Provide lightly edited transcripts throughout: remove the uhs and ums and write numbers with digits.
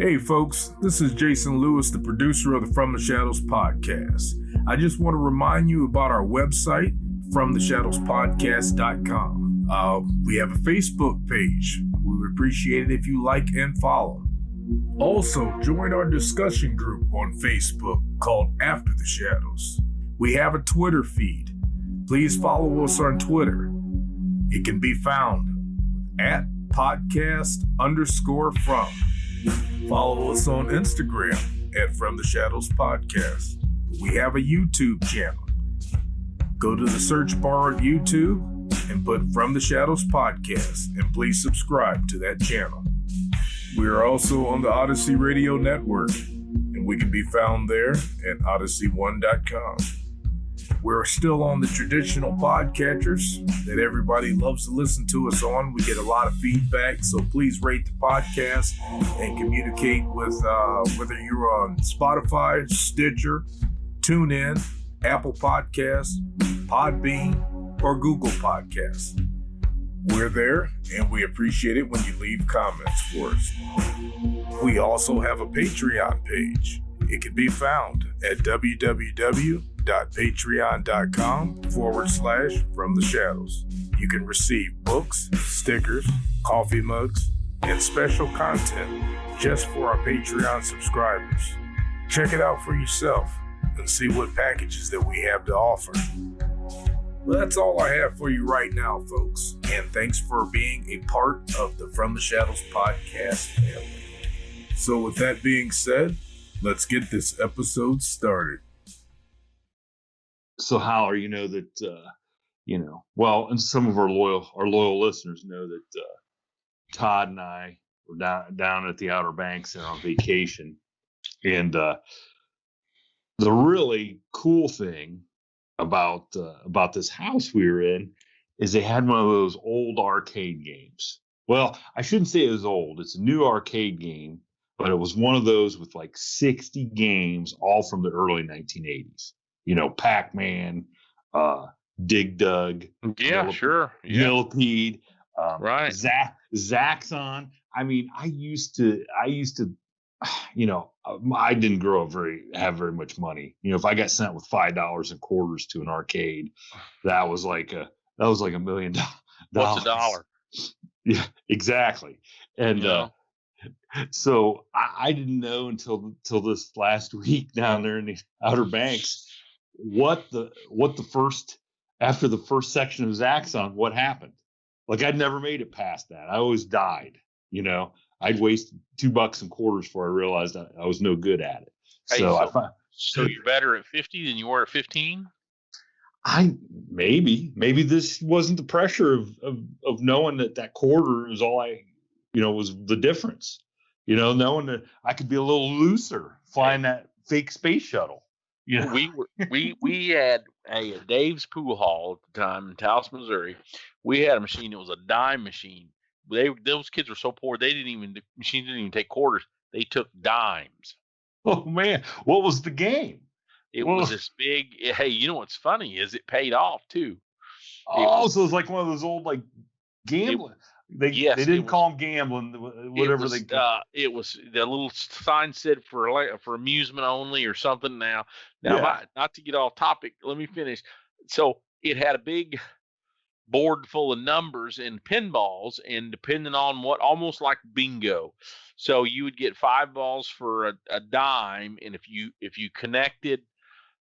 Hey folks, this is Jason Lewis, the producer of the From the Shadows podcast. I just want to remind you about our website, fromtheshadowspodcast.com. We have a Facebook page. We would appreciate it if you like and follow. Also, join our discussion group on Facebook called After the Shadows. We have a Twitter feed. Please follow us on Twitter. It can be found at podcast_from. Follow us on Instagram at From the Shadows Podcast. We have a YouTube channel. Go to the search bar of YouTube and put From the Shadows Podcast, and please subscribe to that channel. We are also on the Odyssey Radio Network, and we can be found there at odyssey1.com. We're still on the traditional podcatchers that everybody loves to listen to us on. We get a lot of feedback, so please rate the podcast and communicate with whether you're on Spotify, Stitcher, TuneIn, Apple Podcasts, Podbean, or Google Podcasts. We're there, and we appreciate it when you leave comments for us. We also have a Patreon page. It can be found at www.patreon.com/From the Shadows. You can receive books, stickers, coffee mugs, and special content just for our Patreon subscribers. Check it out for yourself and see what packages that we have to offer. Well, that's all I have for you right now, folks. And thanks for being a part of the From the Shadows podcast family. So with that being said, let's get this episode started. So Howl, you know that, well, and some of our loyal listeners know that Todd and I were down at the Outer Banks and on vacation. And the really cool thing about this house we were in is they had one of those old arcade games. Well, I shouldn't say it was old. It's a new arcade game, but it was one of those with like 60 games, all from the early 1980s. You know, Pac-Man, Dig Dug. Yeah, sure. Yeah. Millipede, right. Zaxxon. I mean, I used to, I didn't have very much money. You know, if I got sent with $5 and quarters to an arcade, that was like $1 million. What's a dollar? Yeah, exactly. And so I didn't know until this last week down there in the Outer Banks after the first section of Zaxxon, what happened. Like, I'd never made it past that. I always died. You know, I'd wasted $2 and quarters before I realized I was no good at it. Hey, so you're better at 50 than you were at 15? Maybe this wasn't the pressure of knowing that quarter is all was the difference. You know, knowing that I could be a little looser flying that fake space shuttle. You know? We had a Dave's Pool Hall at the time in Taos, Missouri. We had a machine. It was a dime machine. Those kids were so poor the machines didn't even take quarters. They took dimes. Oh man, what was the game? It was this big. Hey, you know what's funny is it paid off too. So it was like one of those old like gambling. They didn't call them gambling. Whatever it was the little sign said for amusement only or something. Now, not to get off topic. Let me finish. So it had a big board full of numbers and pinballs, and depending on almost like bingo. So you would get 5 balls for a dime, and if you connected,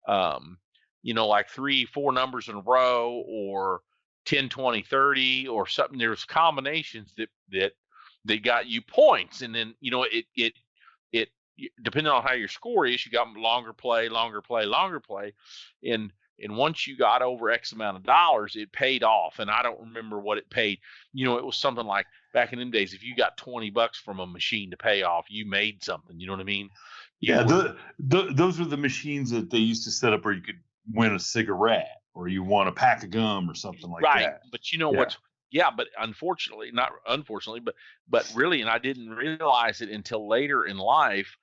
like 3-4 numbers in a row, or 10, 20, 30 or something, there's combinations that got you points, and then it depending on how your score is, you got longer play, and once you got over X amount of dollars, it paid off. And I don't remember what it paid. It was something like back in them days, if you got $20 from a machine to pay off, you made something. You know what I mean? Those were the machines that they used to set up where you could win a cigarette or you won a pack of gum or something like that. Right. But but unfortunately, but really, and I didn't realize it until later in life,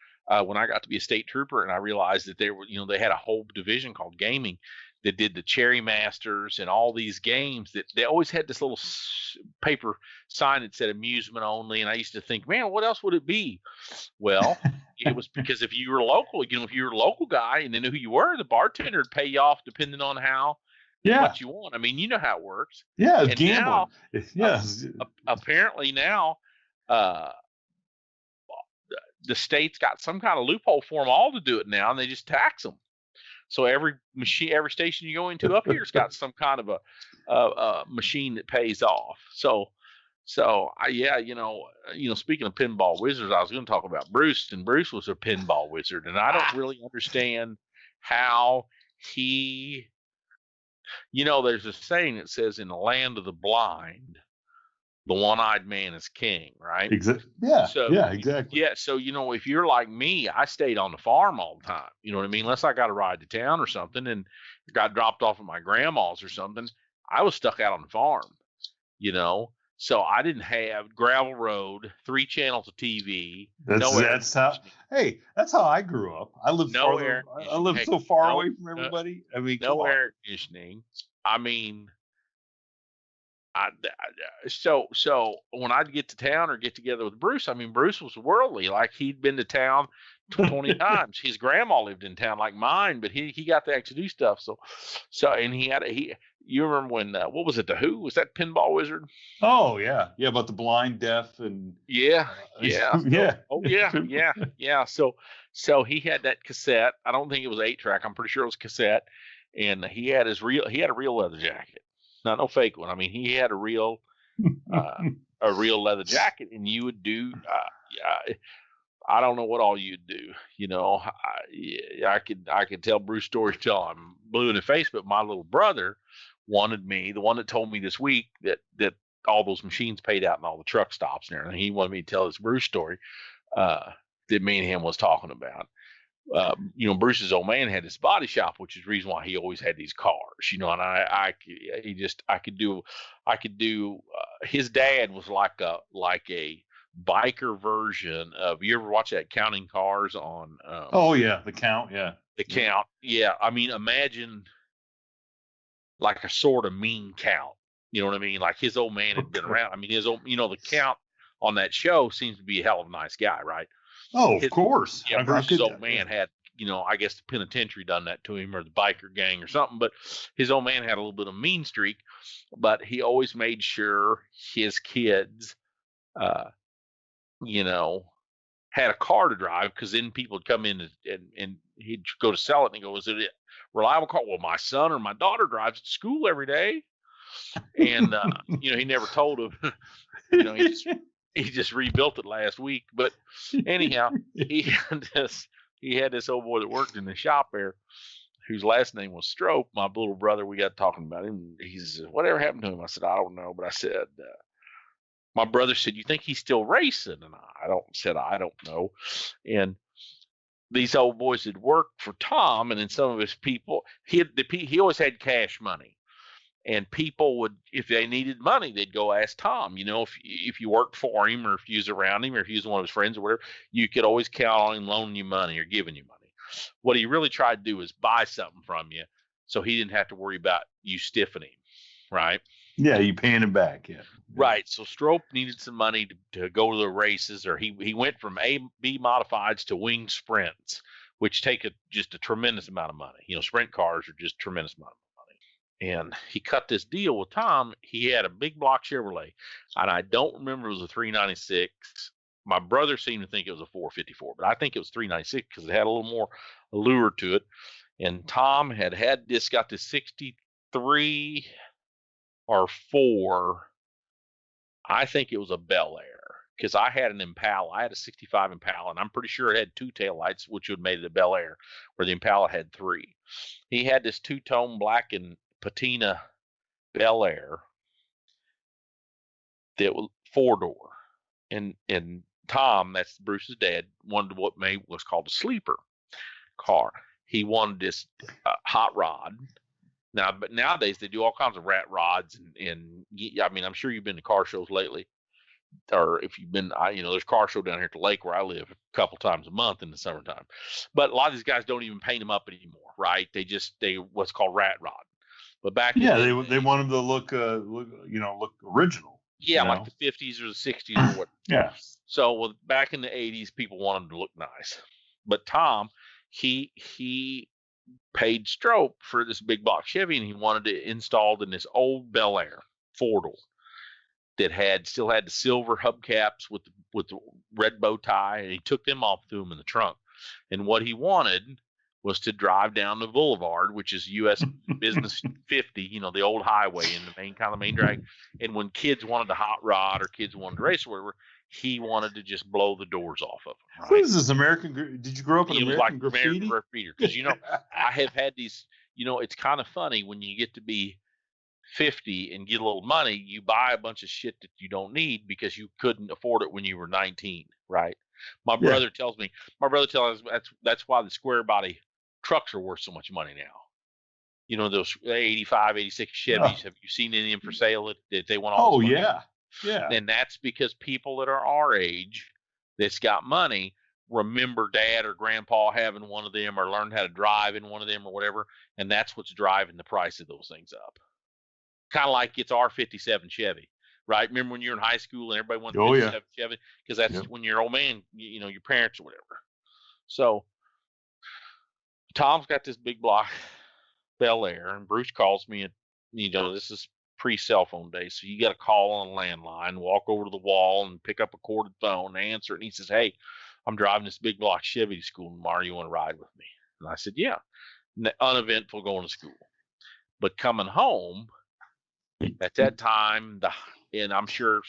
when I got to be a state trooper, and I realized that they had a whole division called gaming that did the Cherry Masters and all these games that they always had this little paper sign that said amusement only, and I used to think, man, what else would it be? Well, it was because if you were local, if you were a local guy and they knew who you were, the bartender would pay you off depending on how much you want. I mean, you know how it works. Yeah, and gambling. Now, apparently now, the state's got some kind of loophole for them all to do it now, and they just tax them. So every station you go into up here's got some kind of a machine that pays off. So yeah, speaking of pinball wizards, I was going to talk about Bruce, and Bruce was a pinball wizard, and I don't really understand how he, there's a saying that says, in the land of the blind, the one-eyed man is king, right? Exactly. Yeah. So, yeah, exactly. Yeah. So, if you're like me, I stayed on the farm all the time. You know what I mean? Unless I got a ride to town or something and got dropped off at my grandma's or something, I was stuck out on the farm, So I didn't have gravel road, 3 channels of TV. That's how I grew up. I lived so far away from everybody. I mean, no air conditioning. I mean, so when I'd get to town or get together with Bruce, I mean, Bruce was worldly. Like, he'd been to town 20 times. His grandma lived in town like mine, but he got to actually do stuff. And you remember when, what was it? The Who? Was that Pinball Wizard? Oh yeah. Yeah. About the blind, deaf, and yeah. yeah. Oh yeah. So he had that cassette. I don't think it was 8-track. I'm pretty sure it was cassette. And he had a real leather jacket. Not no fake one. I mean, he had a real leather jacket, and you would do. I don't know what all you'd do. I could tell Bruce stories till I'm blue in the face. But my little brother wanted me, the one that told me this week that all those machines paid out in all the truck stops and everything. He wanted me to tell this Bruce story that me and him was talking about. Bruce's old man had this body shop, which is the reason why he always had these cars, and I could do his dad was like a biker version of, you ever watch that Counting Cars on, oh yeah, the Count. Yeah. The Count. Yeah. I mean, imagine like a sort of mean Count, you know what I mean? Like, his old man had been around. I mean, his old, the Count on that show seems to be a hell of a nice guy, right? Oh, of course. Yeah, Bruce's old man had, I guess the penitentiary done that to him, or the biker gang or something. But his old man had a little bit of mean streak, but he always made sure his kids, had a car to drive, because then people would come in and he'd go to sell it, and he'd go, "Is it a reliable car?" "Well, my son or my daughter drives to school every day." And, he never told him, he just rebuilt it last week. But anyhow, he had this old boy that worked in the shop there, whose last name was Strope. My little brother, we got talking about him. He said, "Whatever happened to him?" I said, "I don't know." But I said, my brother said, "You think he's still racing?" And I don't know. And these old boys had worked for Tom, and then some of his people, he always had cash money. And people would, if they needed money, they'd go ask Tom. If you worked for him, or if you was around him, or if you was one of his friends or whatever, you could always count on him loaning you money or giving you money. What he really tried to do was buy something from you, so he didn't have to worry about you stiffing him, right? Yeah, you paying him back, yeah. Right. So Strope needed some money to go to the races, or he went from B modifieds to wing sprints, which take just a tremendous amount of money. Sprint cars are just tremendous amount of money. And he cut this deal with Tom. He had a big block Chevrolet, and I don't remember if it was a 396. My brother seemed to think it was a 454, but I think it was 396 because it had a little more allure to it. And Tom got this 63 or 4. I think it was a Bel Air, because I had an Impala. I had a 65 Impala, and I'm pretty sure it had 2 taillights, which would have made it a Bel Air, where the Impala had 3. He had this 2-tone black and patina Bel Air that was 4-door, and Tom, that's Bruce's dad, wanted what was called a sleeper car. He wanted this hot rod. Now, but nowadays they do all kinds of rat rods, and I mean, I'm sure you've been to car shows lately, or if you've been, there's a car show down here at the lake where I live a couple times a month in the summertime. But a lot of these guys don't even paint them up anymore, right? They what's called rat rod. But back they want them to look original. Yeah, you like know? the 50s or the 60s or what. Yeah. So back in the 80s, people wanted to look nice. But Tom, he paid Strope for this big block Chevy, and he wanted it installed in this old Bel Air 4-door that still had the silver hubcaps with the red bow tie, and he took them off, threw them in the trunk. And what he wanted was to drive down the boulevard, which is US Business 50, the old highway in the main drag. And when kids wanted to hot rod or kids wanted to race or whatever, he wanted to just blow the doors off of them. Right? What is this, Did you grow up in It was American like graffiti? American graffiti, because I have had these. It's kind of funny when you get to be 50 and get a little money, you buy a bunch of shit that you don't need because you couldn't afford it when you were 19, right? My brother tells me that's why the square body trucks are worth so much money now. Those 85, 86 Chevys, have you seen any of them for sale that they want all this money? Yeah. And that's because people that are our age that's got money remember dad or grandpa having one of them or learned how to drive in one of them or whatever, and that's what's driving the price of those things up. Kind of like it's our 57 Chevy, right? Remember when you're in high school and everybody wants 57 Chevy? Because that's when you're old man, your parents or whatever. So Tom's got this big block Bel Air, and Bruce calls me, and this is pre-cell phone days, so you got to call on a landline, walk over to the wall, and pick up a corded phone, and answer it. And he says, "Hey, I'm driving this big block Chevy to school tomorrow. You want to ride with me?" And I said, "Yeah." Uneventful going to school, but coming home at that time, and I'm sure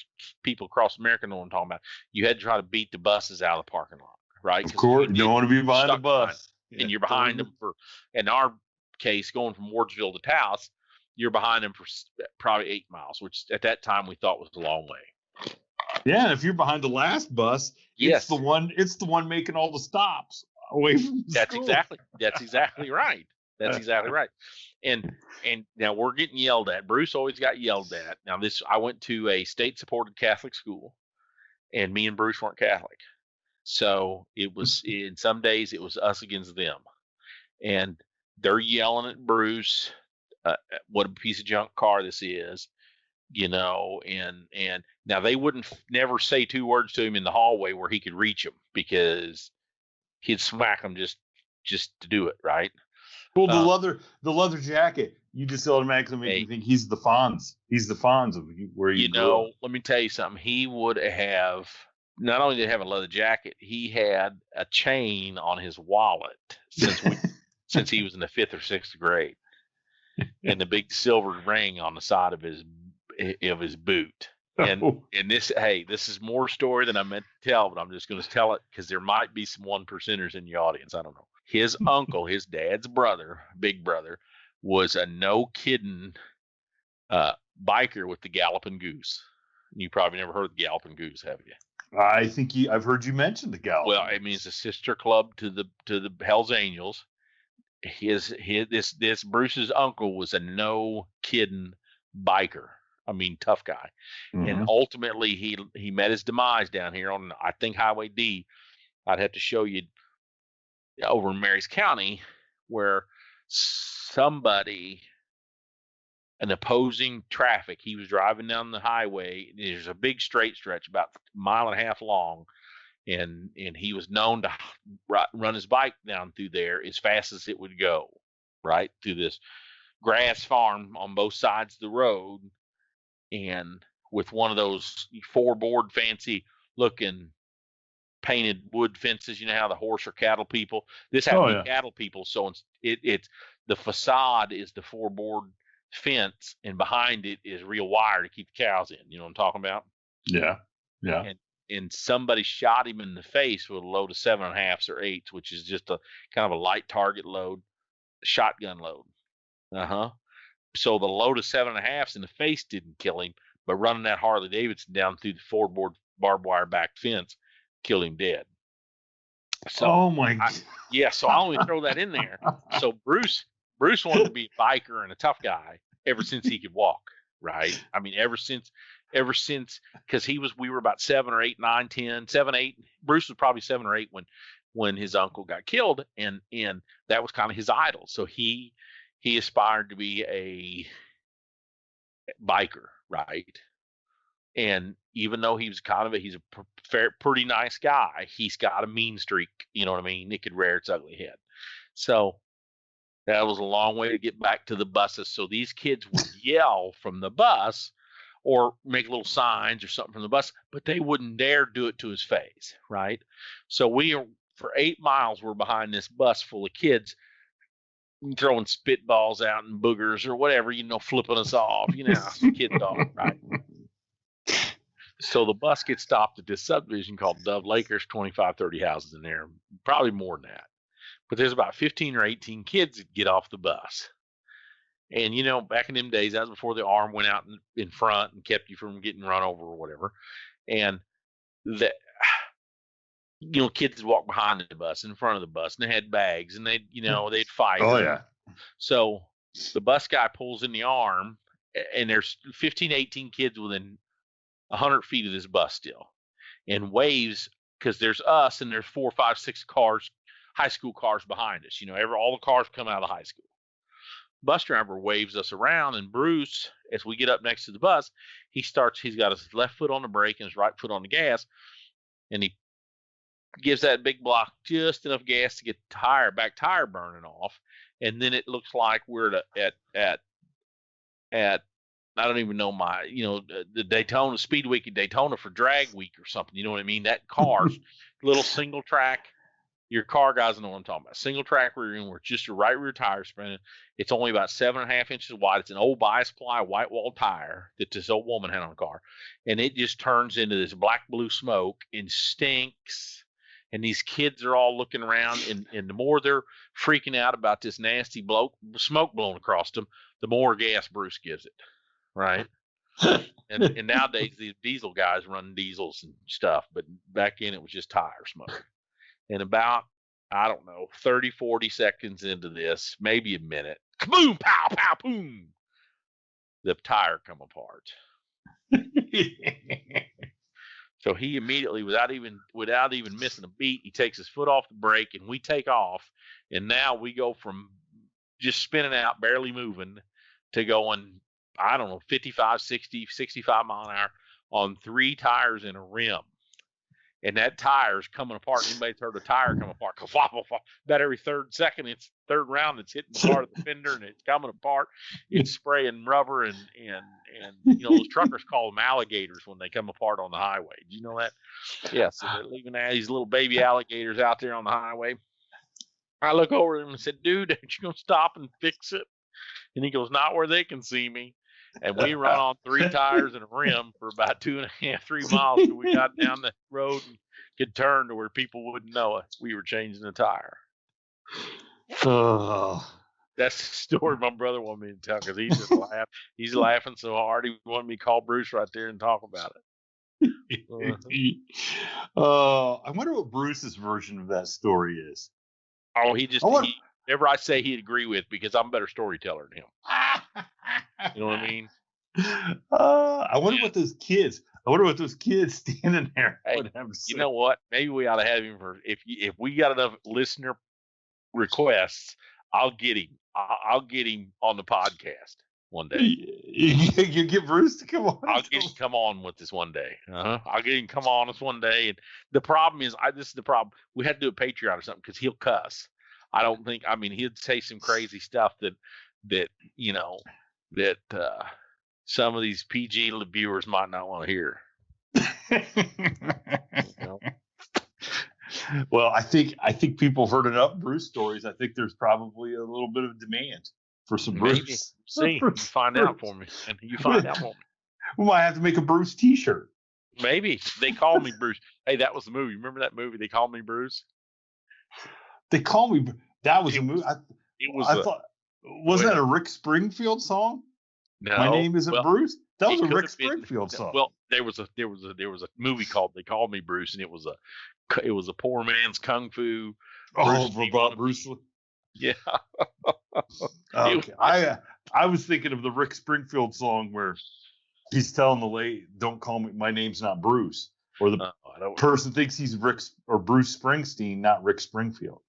people across America know what I'm talking about. You had to try to beat the buses out of the parking lot, right? Of course, you don't want to be behind the bus, and you're behind them for. In our case, going from Wardsville to Taos, you're behind them for probably 8 miles, which at that time we thought was a long way. Yeah, and if you're behind the last bus, it's the one making all the stops away from the school. That's exactly right. That's exactly right. And now we're getting yelled at. Bruce always got yelled at. Now I went to a state-supported Catholic school, and me and Bruce weren't Catholic. So it was, in some days, it was us against them. And they're yelling at Bruce, what a piece of junk car this is, and now they wouldn't never say 2 words to him in the hallway where he could reach them, because he'd smack them just to do it, right? Well, the leather jacket, you just automatically make me think he's the Fonz. He's the Fonz of where you grew up. Let me tell you something. He would have, not only did he have a leather jacket, he had a chain on his wallet since he was in the 5th or 6th grade, and the big silver ring on the side of his boot. And this is more story than I meant to tell, but I'm just going to tell it because there might be some 1%ers in the audience. I don't know. His uncle, his dad's brother, big brother, was a no kidding biker with the Galloping Goose. You probably never heard of the Galloping Goose, have you? I think I've heard you mention the Galloping. Well, I mean, it's a sister club to the Hell's Angels. This Bruce's uncle was a no kidding biker. I mean, tough guy. Mm-hmm. And ultimately he met his demise down here on, I think, Highway D. I'd have to show you over in Marys County, where an opposing traffic, he was driving down the highway. There's a big straight stretch about 1.5 miles long, and he was known to run his bike down through there as fast as it would go, right through this grass farm on both sides of the road, and with one of those 4-board fancy looking painted wood fences. You know how the horse or cattle people, this has to be cattle people. So it's the facade is the 4-board fence, and behind it is real wire to keep the cows in. You know what I'm talking about? Yeah. And somebody shot him in the face with a load of 7.5s or 8s, which is just a kind of a light target load, shotgun load. So the load of 7.5s in the face didn't kill him, but running that Harley Davidson down through the 4-board barbed wire back fence killed him dead. So, oh my God. So I only throw that in there. So Bruce wanted to be a biker and a tough guy ever since he could walk, right? I mean, ever since, because we were about 7 or 8, 9, 10, 7, 8. Bruce was probably 7 or 8 when his uncle got killed, and that was kind of his idol. So he aspired to be a biker, right? And even though he's pretty nice guy, he's got a mean streak. You know what I mean? It could rear its ugly head. So that was a long way to get back to the buses. So these kids would yell from the bus or make little signs or something from the bus, but they wouldn't dare do it to his face, right? So for 8 miles, we're behind this bus full of kids throwing spitballs out and boogers or whatever, flipping us off. Kids are, right? So the bus gets stopped at this subdivision called Dove Lake. There's 25, 30 houses in there, probably more than that. But there's about 15 or 18 kids that get off the bus. And, back in them days, that was before the arm went out in front and kept you from getting run over or whatever. And that, kids would walk behind the bus, in front of the bus, and they had bags, and they'd fight. Oh, yeah. So the bus guy pulls in the arm, and there's 15, 18 kids within 100 feet of this bus still, and waves, because there's us and there's 4, 5, 6 cars, high school cars behind us. All the cars come out of high school. Bus driver waves us around, and Bruce, as we get up next to the bus, he's got his left foot on the brake and his right foot on the gas, and he gives that big block just enough gas to get the back tire burning off, and then it looks like we're at I don't even know the Daytona Speed Week in Daytona for Drag Week or something. You know what I mean? That car's little single track. Your car guys know what I'm talking about. Single track rear end, where it's just a right rear tire spinning. It's only about 7.5 inches wide. It's an old bi-ply white wall tire that this old woman had on the car, and it just turns into this black blue smoke and stinks. And these kids are all looking around, and the more they're freaking out about this nasty smoke blowing across them, the more gas Bruce gives it. Right. and nowadays these diesel guys run diesels and stuff, but back then it was just tire smoke. And about, I don't know, 30, 40 seconds into this, maybe a minute, kaboom, pow, pow, boom, the tire come apart. So he immediately, without even missing a beat, he takes his foot off the brake, and we take off. And now we go from just spinning out, barely moving, to going, I don't know, 55, 60, 65 mile an hour on 3 tires and a rim. And that tire's coming apart. Anybody's heard a tire come apart? About every third round, it's hitting part of the fender, and it's coming apart. It's spraying rubber, and those truckers call them alligators when they come apart on the highway. Do you know that? Yeah, so they're leaving these little baby alligators out there on the highway. I look over at him and said, "Dude, aren't you going to stop and fix it?" And he goes, "Not where they can see me." And we run on 3 tires and a rim for about 2.5, 3 miles till we got down the road and could turn to where people wouldn't know it. We were changing the tire. Oh. That's the story my brother wanted me to tell, because he's just laughing. He's laughing so hard he wanted me to call Bruce right there and talk about it. I wonder what Bruce's version of that story is. Oh, whatever I say he'd agree with, because I'm a better storyteller than him. You know what I mean? I wonder what those kids standing there would have to say. You know what? Maybe we ought to have him if we got enough listener requests, I'll get him. I'll get him on the podcast one day. You get Bruce to come on? I'll get him come on with us one day. I'll get him come on us one day. And the problem is, this is the problem. We had to do a Patreon or something, because he'll cuss. He'd say some crazy stuff that some of these PG viewers might not want to hear. Well, I think people heard enough Bruce stories. I think there's probably a little bit of demand for some Bruce. See, find out for me, and you find out for me. We might have to make a Bruce T-shirt. Maybe. They call me Bruce. Hey, that was the movie. Remember that movie? They called me Bruce. They call me. That was a movie. Wasn't that a Rick Springfield song? No. My name isn't Bruce. That was a Rick Springfield song. Well, there was a movie called They Called Me Bruce, and it was a poor man's kung fu. About Bruce. Yeah. Okay. I was thinking of the Rick Springfield song where he's telling the lady, "Don't call me. My name's not Bruce." Or the person thinks he's Bruce Springsteen, not Rick Springfield.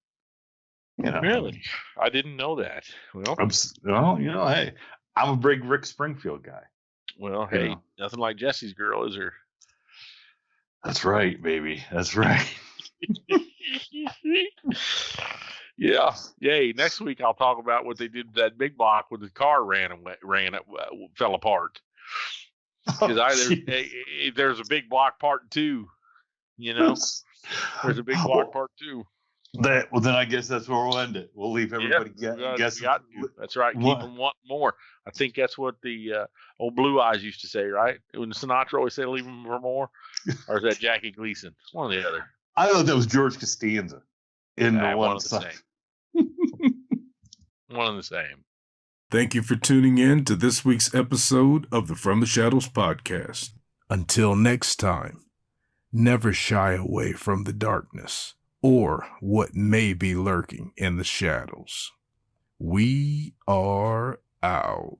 Really? I didn't know that. Well, hey, I'm a big Rick Springfield guy. Well, You hey, know. nothing like Jesse's girl, is there? That's right, baby. That's right. Yeah. Yay. Next week I'll talk about what they did to that big block when the car fell apart. Because there's a big block part 2. There's a big block part 2. Well, then I guess that's where we'll end it. We'll leave everybody guessing. That's right. Keep them wanting more. I think that's what the old Blue Eyes used to say, right? When Sinatra always said, "Leave them for more," or is that Jackie Gleason? One or the other. I thought that was George Costanza. In the one of the same. One and the same. Thank you for tuning in to this week's episode of the From the Shadows podcast. Until next time, never shy away from the darkness or what may be lurking in the shadows. We are out.